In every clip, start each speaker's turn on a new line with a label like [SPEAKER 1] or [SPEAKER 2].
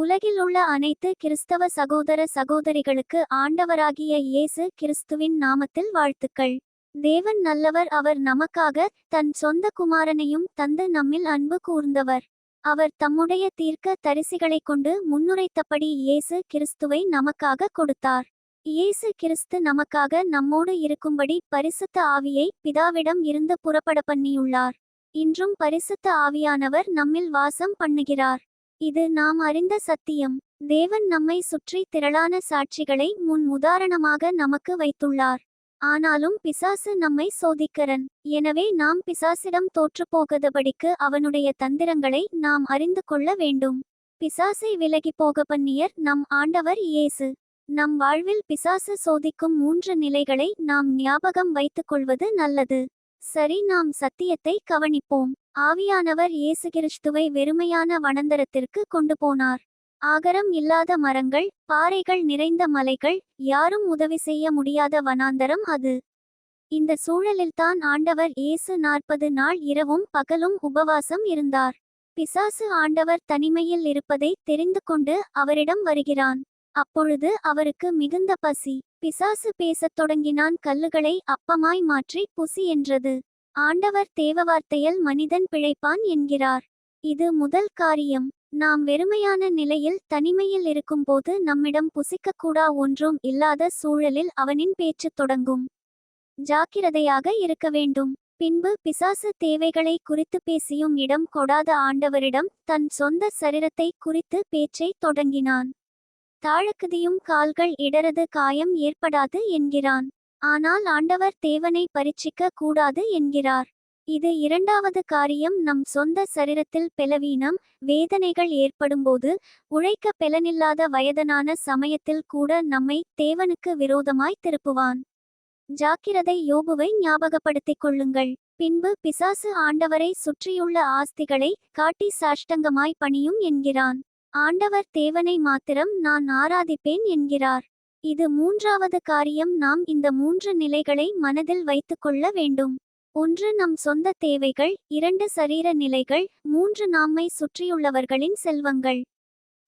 [SPEAKER 1] உலகில் உள்ள அனைத்து கிறிஸ்தவ சகோதர சகோதரிகளுக்கு ஆண்டவராகிய இயேசு கிறிஸ்துவின் நாமத்தில் வாழ்த்துக்கள். தேவன் நல்லவர். அவர் நமக்காக தன் சொந்த குமாரனையும் தந்து நம்மில் அன்பு கூர்ந்தவர். அவர் தம்முடைய தீர்க்க தரிசிகளைக் கொண்டு முன்னுரைத்தபடி இயேசு கிறிஸ்துவை நமக்காக கொடுத்தார். இயேசு கிறிஸ்து நமக்காக நம்மோடு இருக்கும்படி பரிசுத்த ஆவியை பிதாவிடம் இருந்து புறப்பட பண்ணியுள்ளார். இன்றும் பரிசுத்த ஆவியானவர் நம்மில் வாசம் பண்ணுகிறார். இது நாம் அறிந்த சத்தியம். தேவன் நம்மை சுற்றி திரளான சாட்சிகளை முன் உதாரணமாக நமக்கு வைத்துள்ளார். ஆனாலும் பிசாசு நம்மை சோதிக்கிறன். எனவே நாம் பிசாசிடம் தோற்றுப்போகாதபடிக்கு அவனுடைய தந்திரங்களை நாம் அறிந்து கொள்ள வேண்டும். பிசாசை விலகி போக பண்ணியர் நம் ஆண்டவர் இயேசு. நம் வாழ்வில் பிசாசு சோதிக்கும் 3 நிலைகளை நாம் ஞாபகம் வைத்துக் கொள்வது நல்லது. சரி, நாம் சத்தியத்தை கவனிப்போம். ஆவியானவர் இயேசு கிறிஸ்துவை வெறுமையான வனாந்தரத்திற்கு கொண்டு போனார். ஆகரம் இல்லாத மரங்கள், பாறைகள் நிறைந்த மலைகள், யாரும் உதவி செய்ய முடியாத வனாந்தரம் அது. இந்த சூழலில்தான் ஆண்டவர் இயேசு 40 நாள் இரவும் பகலும் உபவாசம் இருந்தார். பிசாசு ஆண்டவர் தனிமையில் இருப்பதை தெரிந்து கொண்டு அவரிடம் வருகிறான். அப்பொழுது அவருக்கு மிகுந்த பசி. பிசாசு பேசத் தொடங்கினான். கல்லுகளை அப்பமாய் மாற்றி புசி என்றது. ஆண்டவர் தேவவார்த்தையில் மனிதன் பிழைப்பான் என்கிறார். இது முதல் காரியம். நாம் வெறுமையான நிலையில் தனிமையில் இருக்கும்போது நம்மிடம் புசிக்கக்கூடா ஒன்றும் இல்லாத சூழலில் அவனின் பேச்சு தொடங்கும். ஜாக்கிரதையாக இருக்க வேண்டும். பின்பு பிசாசு தேவைகளை குறித்து பேசியும் இடம் கொடாத ஆண்டவரிடம் தன் சொந்த சரீரத்தை குறித்து பேச்சை தொடங்கினான். தாழக்குதியும் கால்கள் இடறது காயம் ஏற்படாது என்கிறான். ஆனால் ஆண்டவர் தேவனை பரீட்சிக்க கூடாது என்கிறார். இது இரண்டாவது காரியம். நம் சொந்த சரீரத்தில் பெலவீனம், வேதனைகள் ஏற்படும்போது, உழைக்க பெலனில்லாத வயதனான சமயத்தில் கூட நம்மை தேவனுக்கு விரோதமாய் திருப்புவான். ஜாக்கிரதை. யோபுவை ஞாபகப்படுத்திக் கொள்ளுங்கள். பின்பு பிசாசு ஆண்டவரை சுற்றியுள்ள ஆஸ்திகளை காட்டி சாஷ்டங்கமாய் பணியும் என்கிறான். ஆண்டவர் தேவனை மாத்திரம் நான் ஆராதிப்பேன் என்கிறார். இது மூன்றாவது காரியம். நாம் இந்த 3 நிலைகளை மனதில் வைத்துக்கொள்ள வேண்டும். 1 நம் சொந்த தேவைகள், 2 சரீர நிலைகள், 3 நம்மை சுற்றியுள்ளவர்களின் செல்வங்கள்.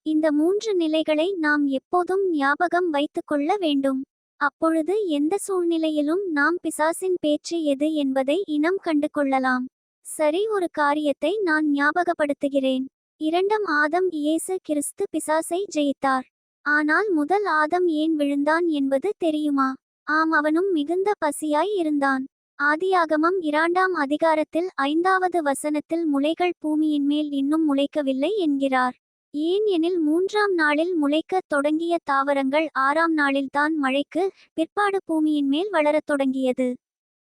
[SPEAKER 1] இந்த 3 நிலைகளை நாம் எப்போதும் ஞாபகம் வைத்துக்கொள்ள வேண்டும். அப்பொழுது எந்த சூழ்நிலையிலும் நாம் பிசாசின் பேச்சு எது என்பதை இனம் கண்டு கொள்ளலாம். சரி, ஒரு காரியத்தை நான் ஞாபகப்படுத்துகிறேன். 2ஆம் ஆதம் இயேசு கிறிஸ்து பிசாசை ஜெயித்தார். ஆனால் முதல் ஆதம் ஏன் விழுந்தான் என்பது தெரியுமா? ஆம், அவனும் மிகுந்த பசியாய் இருந்தான். ஆதியாகமம் 2ஆம் அதிகாரத்தில் 5வது வசனத்தில் முளைகள் பூமியின் மேல் இன்னும் முளைக்கவில்லை என்கிறார். ஏன் எனில் 3ஆம் நாளில் முளைக்கத் தொடங்கிய தாவரங்கள் 6ஆம் நாளில்தான் மழைக்கு பிற்பாடு பூமியின் மேல் வளரத் தொடங்கியது.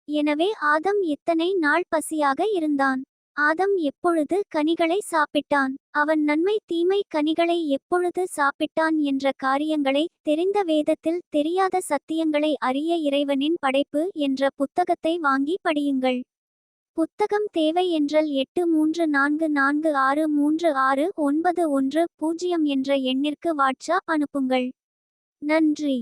[SPEAKER 1] எனவே ஆதம் இத்தனை நாள் பசியாக இருந்தான். ஆதம் எப்பொழுது கனிகளை சாப்பிட்டான்? அவன் நன்மை தீமை கனிகளை எப்பொழுது சாப்பிட்டான் என்ற காரியங்களை தெரிந்த வேதத்தில் தெரியாத சத்தியங்களை அறிய இறைவனின் படைப்பு என்ற புத்தகத்தை வாங்கி படியுங்கள். புத்தகம் தேவை என்றால் 8344636910 என்ற எண்ணிற்கு வாட்ஸ்அப் அனுப்புங்கள். நன்றி.